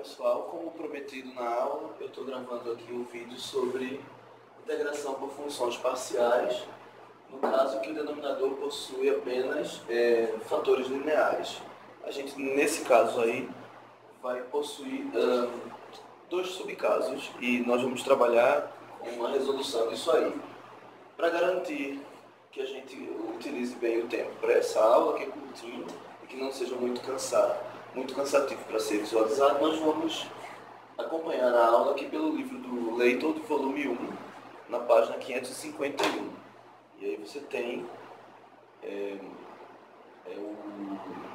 pessoal, como prometido na aula, eu estou gravando aqui um vídeo sobre integração por funções parciais, no caso que o denominador possui apenas fatores lineares. A gente, nesse caso aí, vai possuir dois subcasos e nós vamos trabalhar com uma resolução disso aí. Para garantir que a gente utilize bem o tempo para essa aula, que é curtinho e que não seja muito cansativo para ser visualizado, nós vamos acompanhar a aula aqui pelo livro do Leitor, do volume 1, na página 551. E aí você tem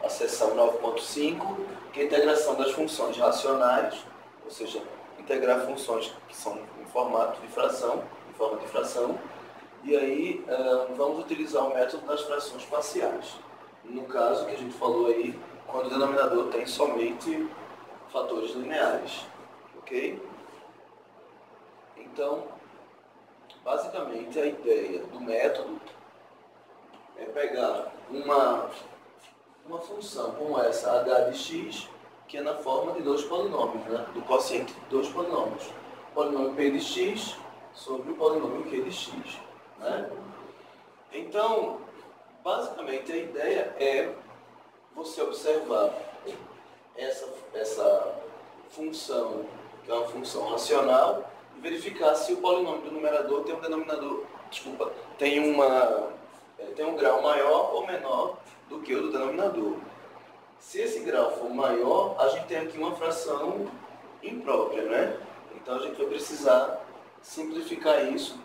a seção 9.5, que é a integração das funções racionais, ou seja, integrar funções que são em formato de fração, em forma de fração. E aí vamos utilizar o método das frações parciais. No caso que a gente falou aí, quando o denominador tem somente fatores lineares, ok? Então, basicamente a ideia do método é pegar uma função como essa, h de x, que é na forma de dois polinômios, né? Do quociente de dois polinômios. O polinômio p de x sobre o polinômio q de x. Né? Então, basicamente a ideia é você observar essa função, que é uma função racional, e verificar se o polinômio do numerador tem um denominador, tem um grau maior ou menor do que o do denominador. Se esse grau for maior, a gente tem aqui uma fração imprópria, né? Então a gente vai precisar simplificar isso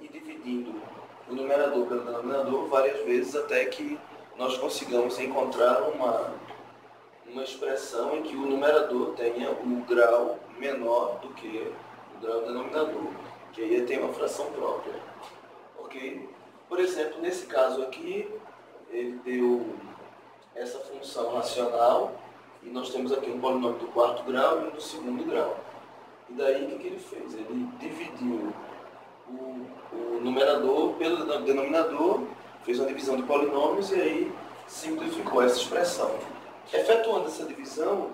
e dividindo o numerador pelo denominador várias vezes até que nós consigamos encontrar uma expressão em que o numerador tenha o grau menor do que o grau do denominador, que aí tem uma fração própria. Ok? Por exemplo, nesse caso aqui, ele deu essa função racional e nós temos aqui um polinômio do quarto grau e um do segundo grau. E daí o que ele fez? Ele dividiu o numerador pelo denominador, fez uma divisão de polinômios e aí simplificou essa expressão. Efetuando essa divisão,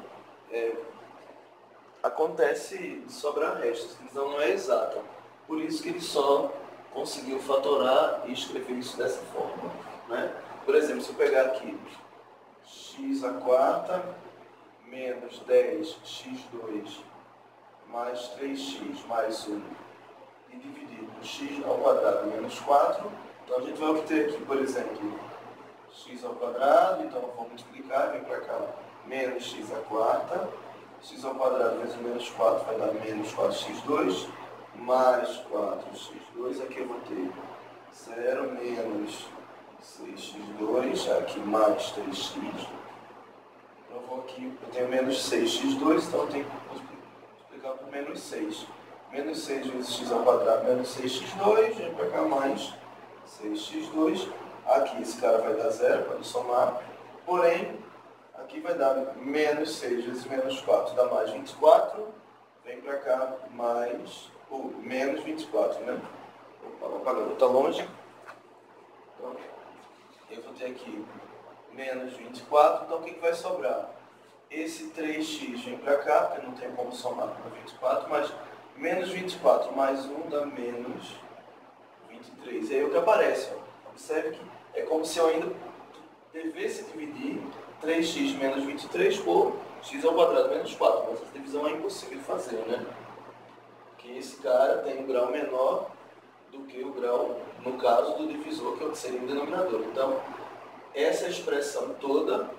acontece sobrar restos. A divisão não é exata. Por isso que ele só conseguiu fatorar e escrever isso dessa forma. Né? Por exemplo, se eu pegar aqui x² menos 10x2 mais 3x mais 1 e dividir por x² menos 4, então a gente vai obter aqui, por exemplo, x², então eu vou multiplicar, vem para cá, menos x², x² vezes menos 4 vai dar menos 4x2, mais 4x2, aqui eu vou ter 0 menos 6x2, aqui mais 3x, então eu vou aqui, eu tenho menos 6x2, então eu tenho que multiplicar por menos 6. Menos 6 vezes x² menos 6x2, vem para cá mais 6x2. Aqui esse cara vai dar 0, pode somar. Porém, aqui vai dar menos 6 vezes menos 4, dá mais 24. Vem para cá mais, menos 24, né? Opa, o apagador está longe. Então, eu vou ter aqui menos 24, então o que vai sobrar? Esse 3x vem para cá, porque não tem como somar com 24, mas menos 24 mais 1 dá menos 23. E aí o que aparece? Ó. Observe que é como se eu ainda devesse dividir 3x menos 23 por x² menos 4. Mas essa divisão é impossível de fazer, né? Porque esse cara tem um grau menor do que o grau, no caso, do divisor, que seria o denominador. Então, essa expressão toda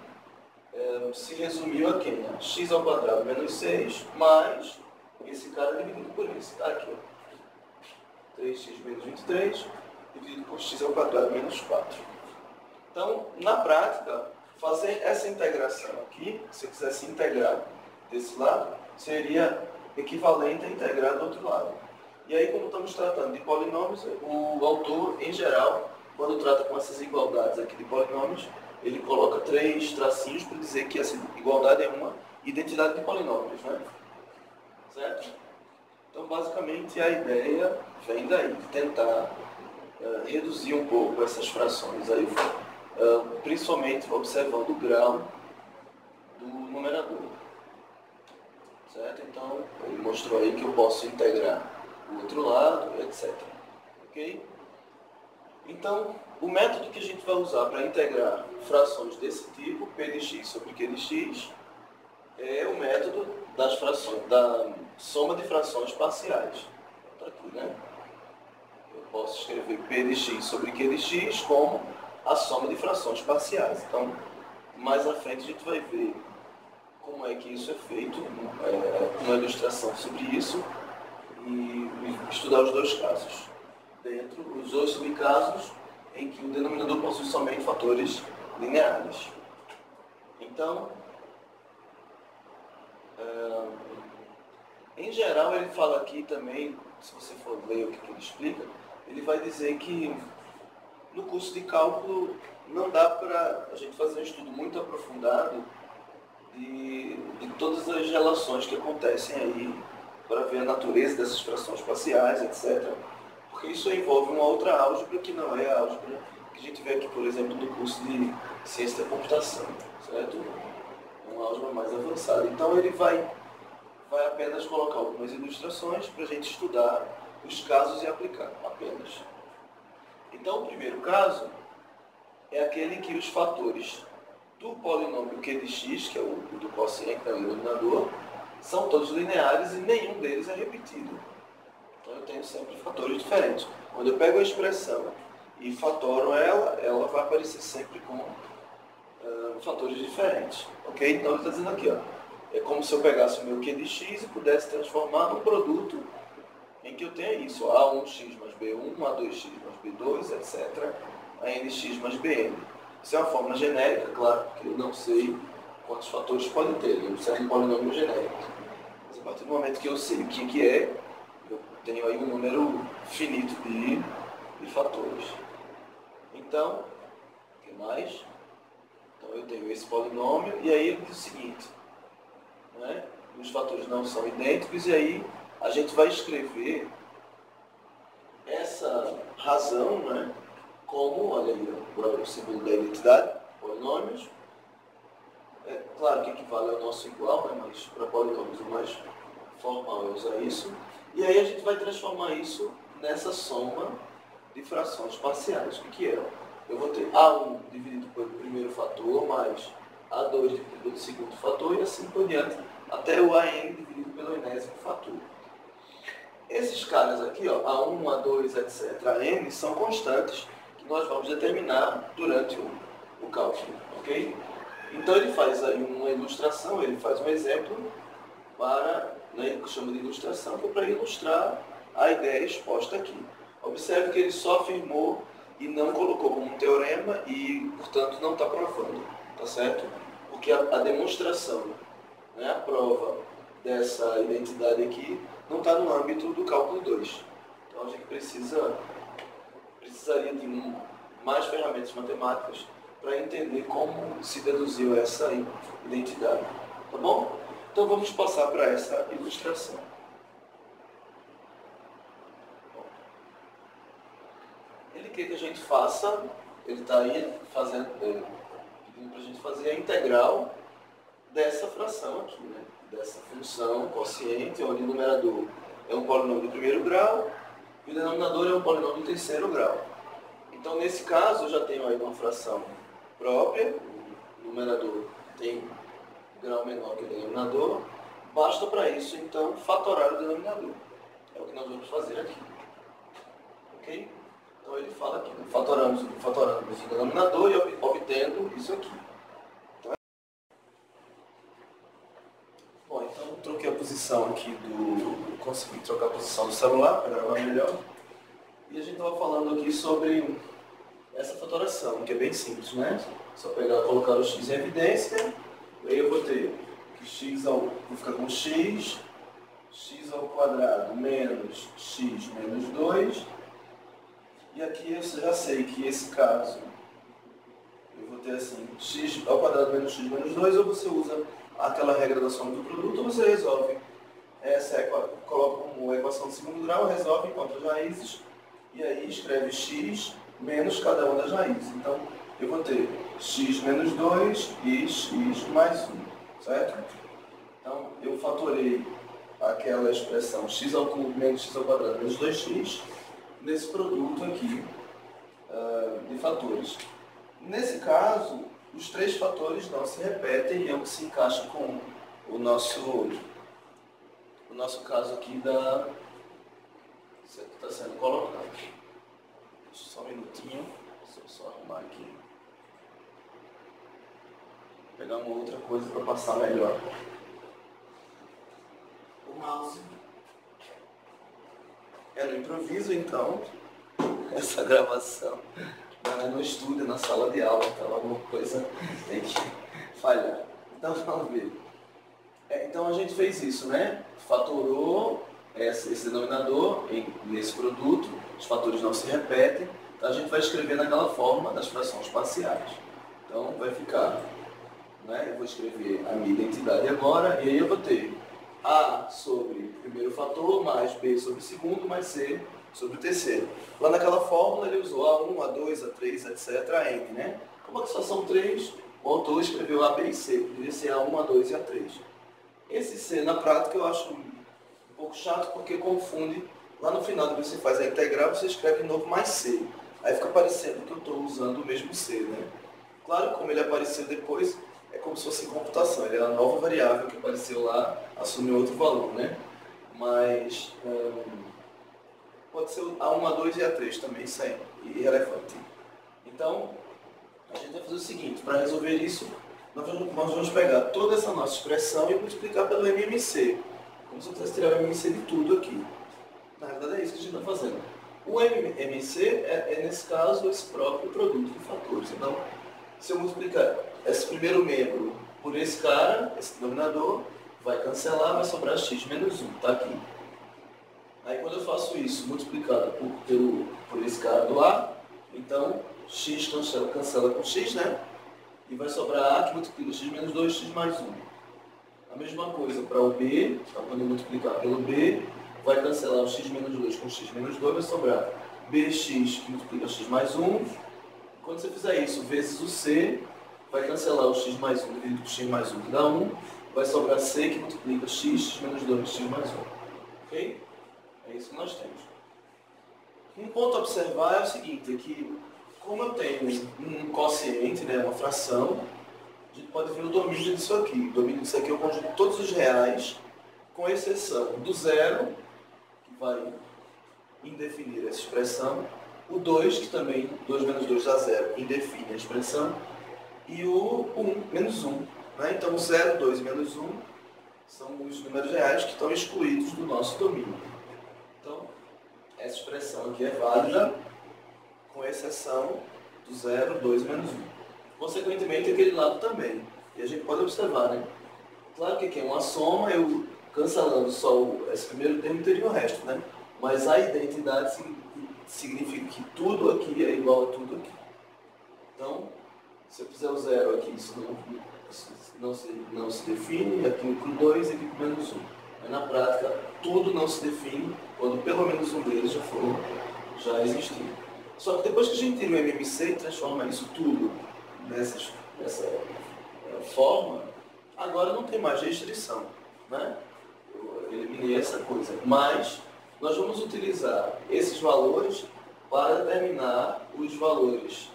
se resumiu a quem? x² menos 6 mais esse cara dividido por esse, tá aqui, ó. 3x menos 23 dividido por x² menos 4. Então, na prática, fazer essa integração aqui, se eu quisesse integrar desse lado, seria equivalente a integrar do outro lado. E aí, como estamos tratando de polinômios, o autor, em geral, quando trata com essas igualdades aqui de polinômios, ele coloca 3 tracinhos para dizer que essa igualdade é uma identidade de polinômios, né? Certo? Então, basicamente, a ideia vem daí, de tentar reduzir um pouco essas frações, aí, principalmente observando o grau do numerador. certo? Então, ele mostrou aí que eu posso integrar o outro lado, etc. Ok? Então, o método que a gente vai usar para integrar frações desse tipo, P de x sobre Q de x, é o método das frações, da soma de frações parciais. Está aqui, né? Eu posso escrever P de x sobre Q de x como a soma de frações parciais. Então, mais à frente a gente vai ver como é que isso é feito, uma ilustração sobre isso, e estudar os dois casos. Dentro os dois subcasos em que o denominador possui somente fatores lineares. Então, em geral, ele fala aqui também, se você for ler o que ele explica, ele vai dizer que no curso de cálculo não dá para a gente fazer um estudo muito aprofundado de todas as relações que acontecem aí para ver a natureza dessas frações parciais, etc. Porque isso envolve uma outra álgebra que não é a álgebra que a gente vê aqui, por exemplo, no curso de ciência da computação, certo? É uma álgebra mais avançada. Então ele vai apenas colocar algumas ilustrações para a gente estudar os casos e aplicar apenas. Então o primeiro caso é aquele em que os fatores do polinômio Q de x, que é o do quociente, o denominador, são todos lineares e nenhum deles é repetido. Então eu tenho sempre fatores diferentes. Quando eu pego a expressão e fatoro ela vai aparecer sempre com fatores diferentes. Ok? Então ele está dizendo aqui, ó, é como se eu pegasse o meu Q de x e pudesse transformar num produto em que eu tenha isso, A1x mais B1, A2x mais B2, etc., a nx mais bn. Isso é uma fórmula genérica, claro, porque eu não sei quantos fatores podem ter, eu sei um polinômio genérico. Mas a partir do momento que eu sei o que é, eu tenho aí um número finito de fatores. Então, o que mais? Então eu tenho esse polinômio, e aí ele diz o seguinte, né? Os fatores não são idênticos, e aí a gente vai escrever essa razão, né? Como, olha aí, o símbolo da identidade, polinômios. É claro que equivale ao nosso igual, né? Mas para polinômios o mais formal é usar isso. E aí a gente vai transformar isso nessa soma de frações parciais. O que é? Eu vou ter A1 dividido pelo primeiro fator, mais A2 dividido pelo segundo fator, e assim por diante, até o AN dividido pelo enésimo fator. Esses caras aqui, ó, A1, A2, etc., AN, são constantes que nós vamos determinar durante o cálculo, ok? Então ele faz aí uma ilustração, ele faz um exemplo para, né, ele chama de ilustração, que é para ilustrar a ideia exposta aqui. Observe que ele só afirmou e não colocou como um teorema e, portanto, não está provando, tá certo? Porque a demonstração, né, a prova dessa identidade aqui não está no âmbito do cálculo 2. Então a gente precisaria de mais ferramentas matemáticas para entender como se deduziu essa identidade. Tá bom? Então vamos passar para essa ilustração. Ele quer que a gente faça, ele está aí fazendo, pedindo para a gente fazer a integral dessa fração aqui, né? Dessa função quociente, onde o numerador é um polinômio de primeiro grau e o denominador é um polinômio de terceiro grau. Então, nesse caso, eu já tenho aí uma fração própria, o numerador tem grau menor que o denominador, basta para isso, então, fatorar o denominador. É o que nós vamos fazer aqui. Ok? Então, ele fala aqui, né? Fatoramos o denominador e obtendo isso aqui. Bom, então eu troquei a posição aqui consegui trocar a posição do celular para gravar melhor. E a gente estava falando aqui sobre essa fatoração, que é bem simples, né? Só colocar o x em evidência, e aí eu vou ter que vou ficar com x ao quadrado menos x menos 2. E aqui eu já sei que esse caso, eu vou ter assim, x ao quadrado menos x menos 2, ou você usa aquela regra da soma do produto, ou você resolve essa, coloca como equação de segundo grau, resolve, encontra as raízes, e aí escreve x menos cada uma das raízes. Então, eu vou ter x menos 2 e x mais 1, certo? Então, eu fatorei aquela expressão x ao cubo menos x ao quadrado menos 2x nesse produto aqui de fatores. Nesse caso, os três fatores não se repetem e é o que se encaixa com o nosso caso aqui da... está sendo colocado. Deixa só um minutinho, deixa eu só arrumar aqui. Vou pegar uma outra coisa para passar melhor. O mouse. É no improviso, então, essa gravação não é no estúdio, na sala de aula, então alguma coisa tem que falhar. Então vamos ver. Então a gente fez isso, né? Fatorou esse denominador nesse produto, os fatores não se repetem, então a gente vai escrever naquela forma das frações parciais. Então vai ficar, né? Eu vou escrever a minha identidade agora, e aí eu vou ter A sobre o primeiro fator, mais B sobre o segundo, mais C sobre o terceiro. Lá naquela fórmula ele usou A1, A2, A3, etc, a N, né? Como aqui só são três, o autor escreveu A, B e C, poderia ser A1, A2 e A3. Esse C, na prática, eu acho um pouco chato porque confunde. Lá no final, quando você faz a integral, você escreve de novo mais C. Aí fica parecendo que eu estou usando o mesmo C, né? Claro, como ele apareceu depois, é como se fosse em computação. Ele é a nova variável que apareceu lá, assumiu outro valor, né? Mas pode ser A1, A2 e A3 também, isso é irrelevante. Então, a gente vai fazer o seguinte, para resolver isso, nós vamos pegar toda essa nossa expressão e multiplicar pelo MMC. Como se eu quisesse tirar o MMC de tudo aqui. Na verdade é isso que a gente está fazendo. O MMC é, nesse caso, esse próprio produto de fatores. Então, se eu multiplicar esse primeiro membro por esse cara, esse denominador, vai cancelar, vai sobrar x menos 1, tá aqui. Aí quando eu faço isso multiplicado por esse cara do A, então x cancela com x, né? E vai sobrar A que multiplica x menos 2, x mais 1. A mesma coisa para o B, então quando eu multiplicar pelo B, vai cancelar o x menos 2 com x menos 2, vai sobrar bx que multiplica x mais 1. Quando você fizer isso vezes o C, vai cancelar o x mais 1 dividido por x mais 1, que dá 1. Vai sobrar C que multiplica x menos 2, x mais 1. Ok? É isso que nós temos. Um ponto a observar é o seguinte, é que como eu tenho um quociente, né, uma fração, a gente pode ver o domínio disso aqui. O domínio disso aqui é o conjunto de todos os reais, com exceção do zero, que vai indefinir essa expressão, o 2, que também, 2 menos 2 dá 0, indefine a expressão, e o 1, menos 1. Né? Então, o 0, 2 e menos 1 são os números reais que estão excluídos do nosso domínio. Então, essa expressão aqui é válida, com exceção do 0, 2 e menos 1. Consequentemente, aquele lado também. E a gente pode observar, né? Claro que aqui é uma soma, eu cancelando só esse primeiro termo teria o resto, né? Mas a identidade significa que tudo aqui é igual a tudo aqui. Então, se eu fizer o 0 aqui, isso não se define, aqui com 2 e aqui com menos 1. Mas na prática, tudo não se define quando pelo menos um deles já existiu. Só que depois que a gente tira o MMC e transforma isso tudo nessa forma, agora não tem mais restrição, né? Eu eliminei essa coisa. Mas nós vamos utilizar esses valores para determinar os valores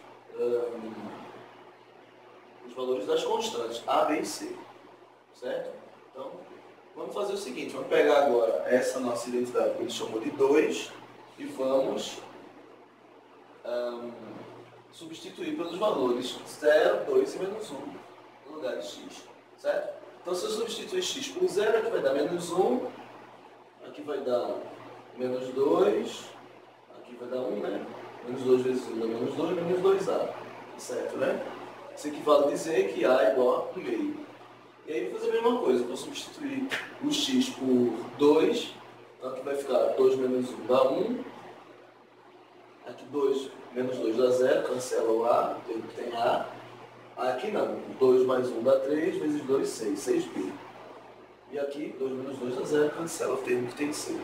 das constantes A, B e C. Certo? Então, vamos fazer o seguinte, vamos pegar agora essa nossa identidade que ele chamou de 2 e vamos substituir pelos valores 0, 2 e menos 1 no lugar de x. Certo? Então, se eu substituir x por 0, aqui vai dar menos 1, aqui vai dar menos 2, aqui vai dar 1, né? Menos 2 vezes 1 dá menos 2, menos 2a. Certo, né? Isso equivale a dizer que a é igual a meio. E aí vou fazer a mesma coisa, vou substituir o x por 2, então aqui vai ficar 2 menos 1 dá 1, aqui 2 menos 2 dá 0, cancela o a, tem a, aqui não, 2 mais 1 dá 3, vezes 2, 6, 6b. E aqui 2 menos 2 dá 0, cancela o termo que tem c.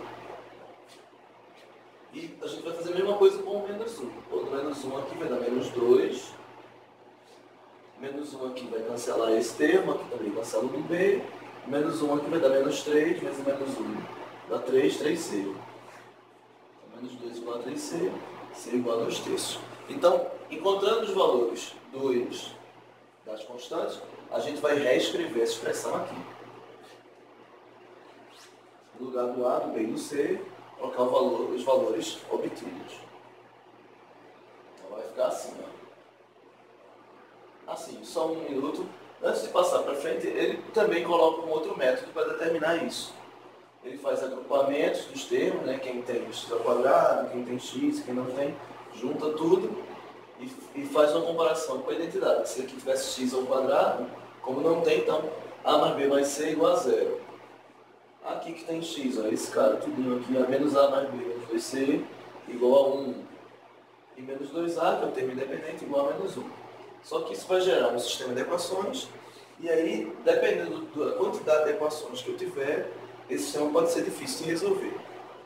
E a gente vai fazer a mesma coisa com o menos 1. O menos 1 aqui vai dar menos 2, menos 1 aqui vai cancelar esse termo, aqui também cancela o b, Menos 1 aqui vai dar menos 3 vezes menos 1. Dá 3, 3C. Então, menos 2 igual a 3C, C igual a 2 terços. Então, encontrando os valores das constantes, a gente vai reescrever essa expressão aqui. No lugar do A, do B e do C, colocar os valores obtidos. Então vai ficar assim, ó. Assim, só um minuto. Antes de passar para frente, ele também coloca um outro método para determinar isso. Ele faz agrupamentos dos termos, né? Quem tem x ao quadrado, quem tem x, quem não tem, junta tudo e faz uma comparação com a identidade. Se aqui tivesse x ao quadrado, como não tem, então a mais b mais c é igual a 0. Aqui que tem x, ó, esse cara tudinho aqui, a menos a mais b menos 2c igual a 1. E menos 2a, que é o termo independente, igual a menos 1. Só que isso vai gerar um sistema de equações, e aí, dependendo da quantidade de equações que eu tiver, esse sistema pode ser difícil de resolver.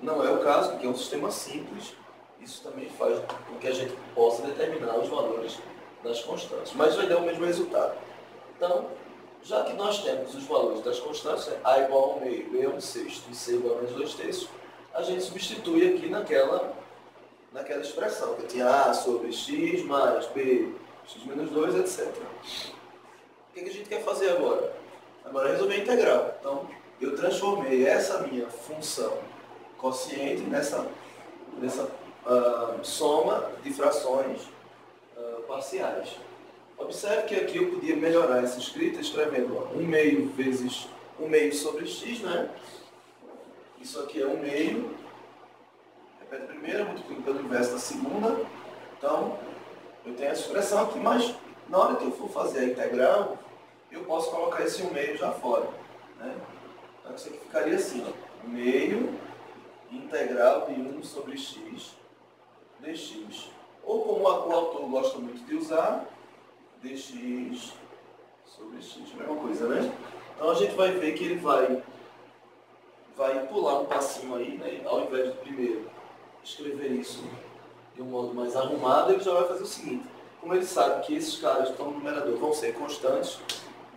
Não é o caso, porque é um sistema simples, isso também faz com que a gente possa determinar os valores das constantes, mas vai dar o mesmo resultado. Então, já que nós temos os valores das constantes, A igual a 1 meio, B é 1 sexto e C igual a menos 2 terços, a gente substitui aqui naquela expressão, que tinha A sobre x mais B, x menos 2, etc. O que a gente quer fazer agora? Agora é resolver a integral. Então, eu transformei essa minha função quociente nessa soma de frações parciais. Observe que aqui eu podia melhorar essa escrita escrevendo 1 meio vezes 1 meio sobre x, né? Isso aqui é 1 meio. Repete a primeira, multiplico pelo inverso da segunda. Então, eu tenho essa expressão aqui, mas na hora que eu for fazer a integral, eu posso colocar esse 1 meio já fora, né? Então, isso aqui ficaria assim, ó, 1 meio integral de 1 sobre x dx. Ou como o autor gosta muito de usar, dx sobre x, mesma coisa, né? Então a gente vai ver que ele vai pular um passinho aí, né? Ao invés de primeiro escrever isso de um modo mais arrumado, ele já vai fazer o seguinte: como ele sabe que esses caras que estão no numerador vão ser constantes,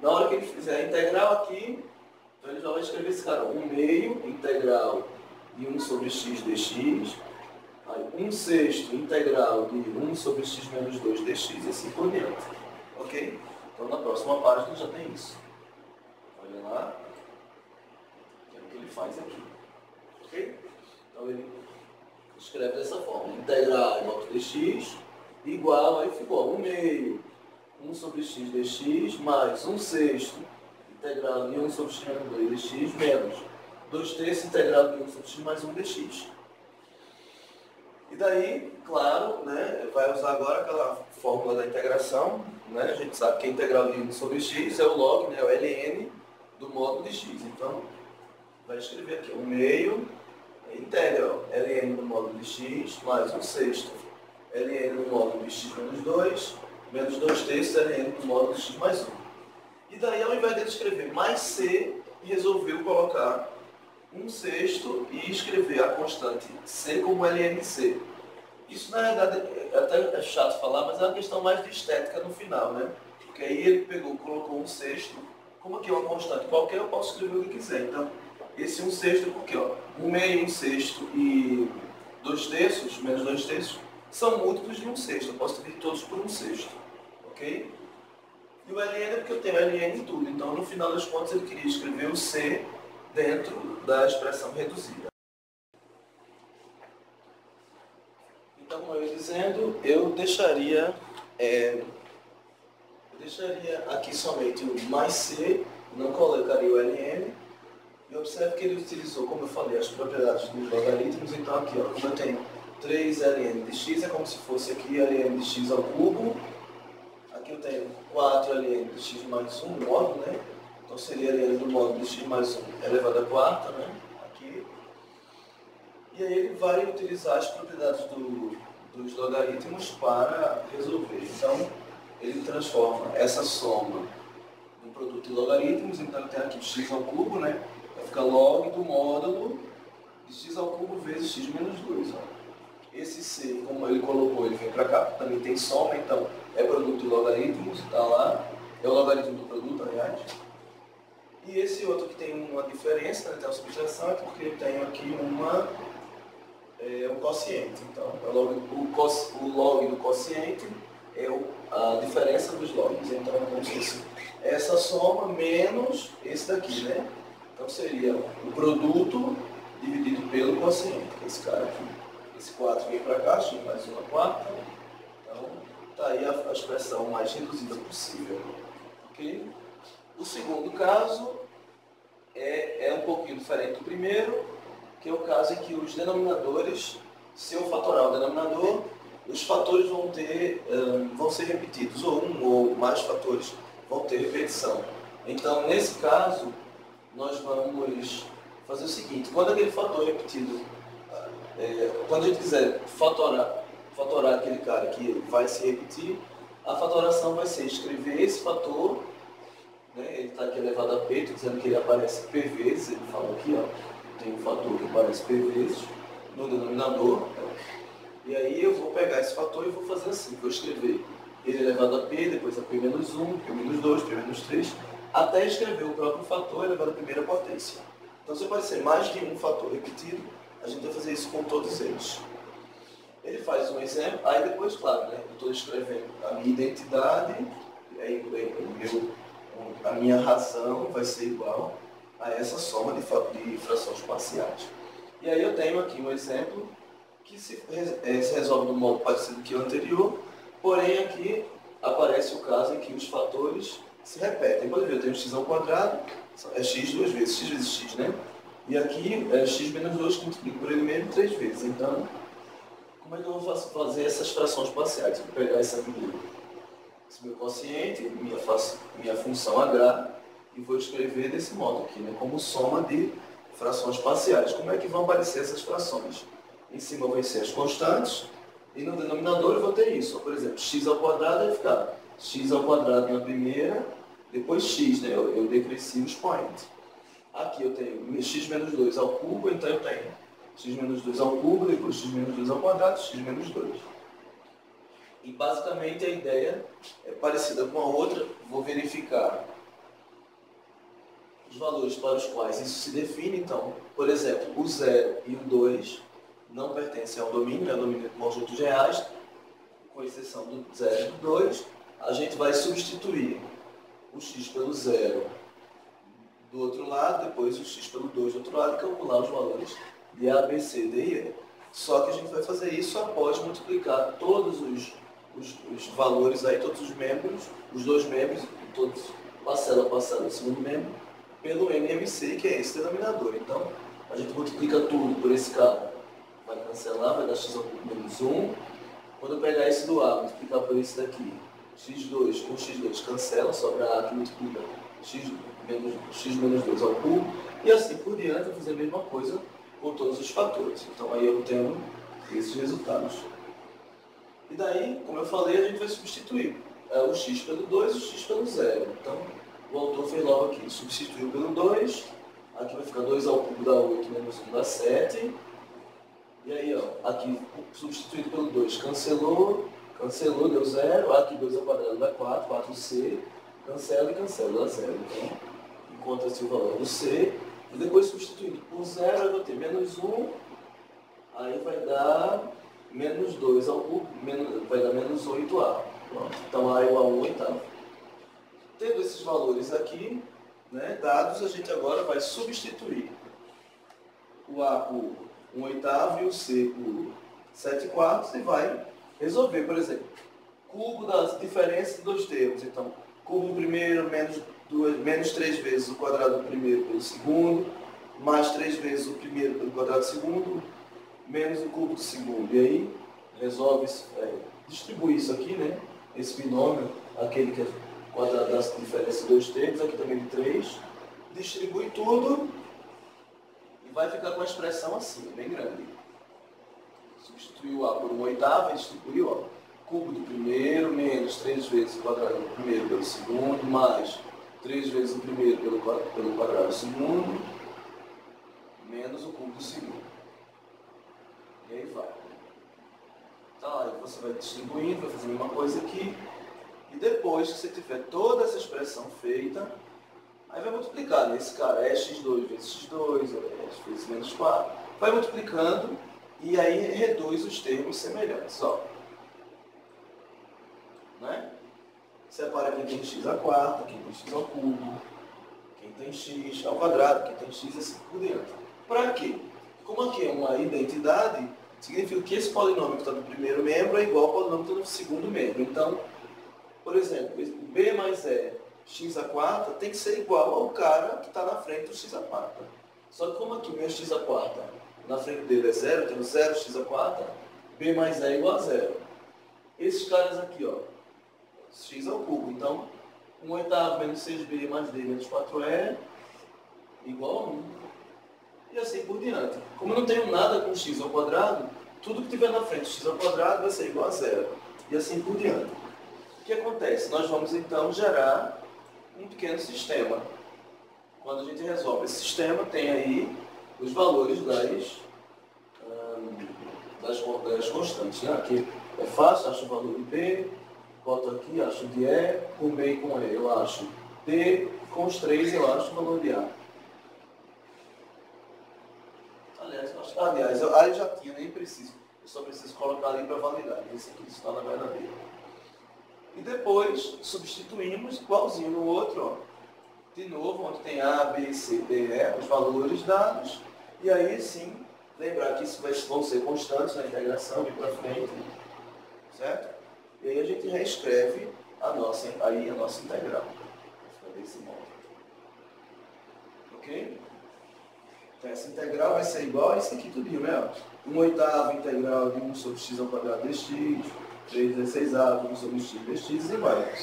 na hora que ele fizer a integral aqui, então ele já vai escrever esse cara, 1 meio integral de 1 sobre x dx, aí 1 sexto integral de 1 sobre x menos 2 dx e assim por diante. Ok? Então na próxima página já tem isso. Olha lá, que é o que ele faz aqui. Ok? Então ele escreve dessa forma: integral igual a dx igual, aí ficou 1 meio 1 sobre x dx mais 1 sexto integral de 1 sobre x menos 2 dx menos 2 terços integral de 1 sobre x mais 1 dx. E daí, claro, né, vai usar agora aquela fórmula da integração, né? A gente sabe que a integral de 1 sobre x é o log, né, o ln do módulo de x. Então, vai escrever aqui 1 meio integral ln do módulo de x mais 1 sexto ln do módulo de x menos 2 menos 2 terços ln do módulo de x mais 1. E daí, ao invés de escrever mais c, resolveu colocar 1 sexto e escrever a constante c como lnc. Isso, na verdade, até é chato falar, mas é uma questão mais de estética no final, né? Porque aí ele colocou 1 sexto, como aqui é uma constante qualquer, eu posso escrever o que quiser. Então, esse 1 sexto, porque ó, 1 meio, 1 sexto e 2 terços, menos 2 terços, são múltiplos de 1 sexto. Eu posso dividir todos por 1 sexto. Ok? E o ln é porque eu tenho ln em tudo. Então, no final das contas, ele queria escrever o c dentro da expressão reduzida. Então, como eu ia dizendo, eu deixaria aqui somente o mais c, não colocaria o ln. E observe que ele utilizou, como eu falei, as propriedades dos logaritmos. Então, aqui, ó, como eu tenho 3 ln de x, é como se fosse aqui ln de x ao cubo. Aqui eu tenho 4 ln de x mais 1, módulo, né? Então seria ln do módulo de x mais 1 elevado à quarta, né? Aqui. E aí ele vai utilizar as propriedades dos logaritmos para resolver. Então, ele transforma essa soma em produto de logaritmos. Então, ele tem aqui x ao cubo, né? Vai ficar log do módulo de x ao cubo vezes x menos 2. Ó. Esse c, como ele colocou, ele vem para cá, também tem soma, então é produto de logaritmos, está lá. É o logaritmo do produto, aliás. E esse outro que tem uma diferença, né, tem uma subtração, é porque eu tenho aqui um quociente. Então, o log do quociente é a diferença dos logs. Então, é como se fosse essa soma menos esse daqui, né? Então, seria o produto dividido pelo quociente, que é esse cara aqui. Esse 4 vem para cá, x mais 1 a quarta. Então, está aí a expressão mais reduzida possível. Okay? O segundo caso é um pouquinho diferente do primeiro, que é o caso em que os denominadores, se eu fatorar o denominador, os fatores vão ser repetidos, ou um ou mais fatores vão ter repetição. Então, nesse caso, nós vamos fazer o seguinte: quando aquele fator repetido, quando a gente quiser fatorar aquele cara que vai se repetir, a fatoração vai ser escrever esse fator, né, ele está aqui elevado a p, estou dizendo que ele aparece p vezes, ele fala aqui, ó, tem um fator que aparece p vezes no denominador, e aí eu vou pegar esse fator e vou fazer assim, vou escrever ele elevado a p, depois a p menos 1, p menos 2, p menos 3, até escrever o próprio fator elevado à primeira potência. Então, se aparecer mais de um fator repetido, a gente vai fazer isso com todos eles. Ele faz um exemplo, aí depois, claro, né, eu estou escrevendo a minha identidade, aí a minha razão vai ser igual a essa soma de frações parciais. E aí eu tenho aqui um exemplo que se resolve de um modo parecido que o anterior, porém aqui aparece o caso em que os fatores se repetem. Pode ver, eu tenho x ao quadrado, é x duas vezes x, né? E aqui é x menos 2 que multiplico por ele mesmo 3 vezes. Então, como é que eu vou fazer essas frações parciais? Eu vou pegar esse meu quociente, minha função h, e vou escrever desse modo aqui, né, como soma de frações parciais. Como é que vão aparecer essas frações? Em cima vão ser as constantes, e no denominador eu vou ter isso. Por exemplo, x ao quadrado vai ficar x ao quadrado na primeira, depois x, né, eu decresci o expoente. Aqui eu tenho x menos 2 ao cubo, então eu tenho x menos 2 ao cubo, depois x menos 2 ao quadrado, x menos 2. E basicamente a ideia é parecida com a outra. Vou verificar os valores para os quais isso se define. Então, por exemplo, o 0 e o 2 não pertencem ao domínio, é o domínio de conjuntos reais, com exceção do 0 e do 2. A gente vai substituir o x pelo 0 do outro lado, depois o x pelo 2 do outro lado, e calcular os valores de A, B, C, D e E. Só que a gente vai fazer isso após multiplicar todos os valores aí, todos os membros, os dois membros, todos parcela a parcela do segundo membro, pelo NMC, que é esse denominador. Então, a gente multiplica tudo por esse cara. Vai cancelar, vai dar x ao cubo menos 1. Quando eu pegar esse do A, multiplicar por esse daqui, x2 com x2 cancela, sobra A que multiplica x menos 2 ao cubo, e assim por diante, eu vou fazer a mesma coisa com todos os fatores. Então, aí eu obtenho esses resultados. E daí, como eu falei, a gente vai substituir o x pelo 2 e o x pelo 0. Então, o autor fez logo aqui, substituiu pelo 2, aqui vai ficar 2 ao cubo dá 8, menos 1 dá 7. E aí, ó, aqui substituído pelo 2, cancelou, deu 0. Aqui 2 ao quadrado dá 4, 4c, cancela e cancela, dá 0. Então, encontra-se o valor do c, e depois substituindo por 0, eu vou ter menos 1, aí vai dar menos 2 ao cubo, vai dar menos 8a. Pronto. Então, A é igual a 1 oitavo. Tendo esses valores aqui, né, dados, a gente agora vai substituir o A por 1 oitavo e o C por 7 quartos e vai resolver, por exemplo, cubo das diferenças de dois termos. Então, cubo do primeiro menos 3 vezes o quadrado do primeiro pelo segundo, mais 3 vezes o primeiro pelo quadrado do segundo, menos o cubo do segundo. E aí, resolve, distribui isso aqui, né? Esse binômio, aquele que é o quadrado das diferenças de dois termos, aqui também de 3. Distribui tudo e vai ficar com a expressão assim, bem grande. Substituiu A por 1 oitavo e distribuiu, ó, cubo do primeiro menos 3 vezes o quadrado do primeiro pelo segundo, mais 3 vezes o primeiro pelo quadrado do segundo, menos o cubo do segundo. E aí vai. Tá, aí você vai distribuindo, vai fazer a mesma coisa aqui. E depois que você tiver toda essa expressão feita, Aí vai multiplicar, né? Esse cara é x2 vezes x2, é vezes menos 4. Vai multiplicando e aí reduz os termos semelhantes, ó. Né? Separa quem tem x à quarta, quem tem x ao cubo, quem tem x ao quadrado, quem tem x e assim por diante. Para quê? Como aqui é uma identidade, significa que esse polinômio que está no primeiro membro é igual ao polinômio que está no segundo membro. Então, por exemplo, b mais e x à quarta tem que ser igual ao cara que está na frente do x à quarta. Só que como aqui o meu x à quarta, na frente dele é zero, temos 0x à quarta, b mais e é igual a zero. Esses caras aqui, ó, x ao cubo. Então, 1/8 menos 6b mais d menos 4e igual a 1. E assim por diante. Como eu não tenho nada com x ao quadrado, tudo que tiver na frente do x ao quadrado vai ser igual a zero. E assim por diante. O que acontece? Nós vamos então gerar um pequeno sistema. Quando a gente resolve esse sistema, tem aí os valores das constantes. Né? Aqui é fácil, acho o valor de b, boto aqui, acho de e, com b e com e eu acho d, com os 3 eu acho o valor de a. Aliás, eu já tinha, nem preciso. Eu só preciso colocar ali para validar. Esse aqui se torna verdadeiro. E depois substituímos igualzinho no outro, ó. De novo, onde tem A, B, C, D, E, os valores dados. E aí sim, lembrar que isso vão ser constantes na integração de para frente. Certo? E aí a gente reescreve a nossa integral. Vai ficar desse modo. Ok? Então essa integral vai ser igual a isso aqui tudinho, né? 1/8 integral de 1 sobre x ao quadrado dx, 3/16 de 1 sobre x dx e vai.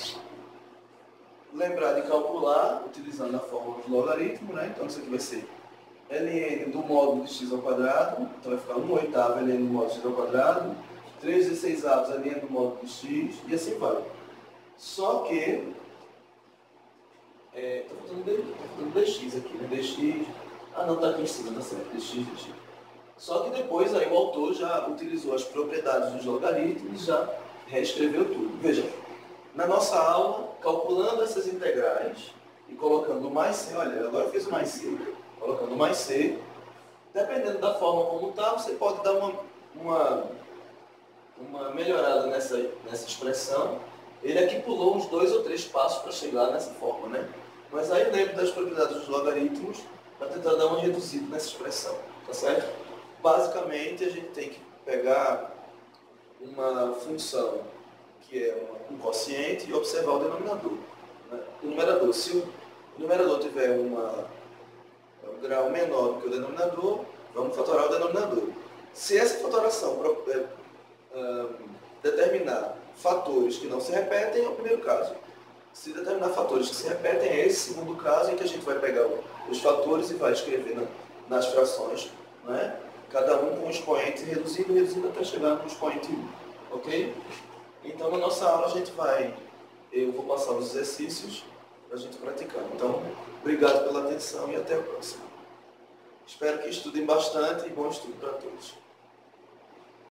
Lembrar de calcular utilizando a fórmula do logaritmo, né? Então isso aqui vai ser ln do módulo de x ao quadrado, então vai ficar 1/8 ln do módulo de x ao quadrado, 3/16 ln do módulo de x e assim vai. Só que estou falando dx aqui, né? dx, não, está aqui em cima, tá certo, dx. Só que depois aí o autor já utilizou as propriedades dos logaritmos e já reescreveu tudo. Veja, na nossa aula, calculando essas integrais e colocando mais c, olha, agora eu fiz o mais c, colocando mais c, dependendo da forma como está, você pode dar uma melhorada nessa expressão. Ele aqui pulou uns 2 ou 3 passos para chegar nessa forma, né? Mas aí lembro das propriedades dos logaritmos para tentar dar uma reduzida nessa expressão, tá certo? Basicamente, a gente tem que pegar uma função que é um quociente e observar o denominador. Né? O numerador, se o numerador tiver um grau menor do que o denominador, vamos fatorar o denominador. Se essa fatoração determinar fatores que não se repetem, é o primeiro caso. Se determinar fatores que se repetem, é esse segundo caso em que a gente vai pegar os fatores e vai escrever nas frações, né? Cada um com um expoente reduzindo até chegar no expoente 1. Ok? Então, na nossa aula, eu vou passar os exercícios para a gente praticar. Então, obrigado pela atenção e até a próxima. Espero que estudem bastante e bom estudo para todos.